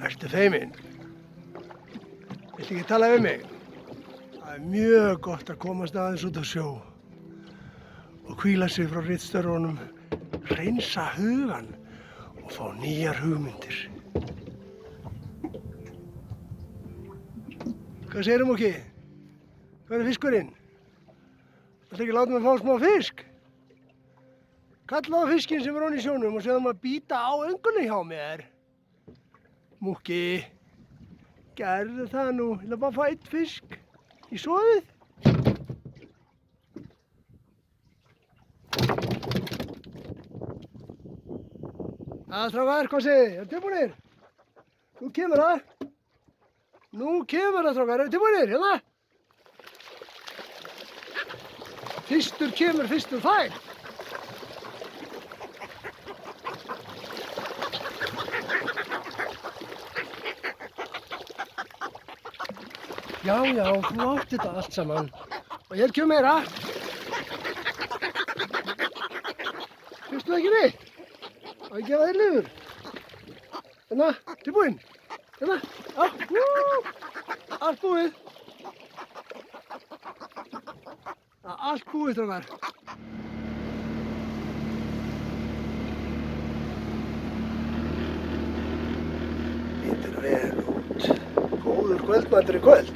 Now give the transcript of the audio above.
Ertu feimin? Viltu ekki tala við mig? Það er mjög gott að komast aðeins út á sjó og hvíla sig frá ritstörfunum, hreinsa hugan og fá nýjar hugmyndir. Hvað segirðu, Múkki? Hvað er fiskurinn? Viltu ekki láta mig fá smá fisk? Kalla á fiskinn sem er ofan í sjónum og segðu hann að bíta á öngulinn hjá mér. Múkki, gerðu það nú. Ég ætla bara að fá einn fisk í soðið. Strákar, hvað segið þið? Eru tilbúinir? Nú kemur það. Nú kemur það, strákar. Eru tilbúinir? Hérna. Fyrstur kemur, fyrstur fær. Já, þú átti þetta allt saman. Og hér kemur meira. Fyrstu það ekki við? Á ég gefa þér liður. Hérna, tilbúinn. Hérna, allt búið. Allt búið, strákar. Lítur vel út. Góður kvöldmatur í kvöld.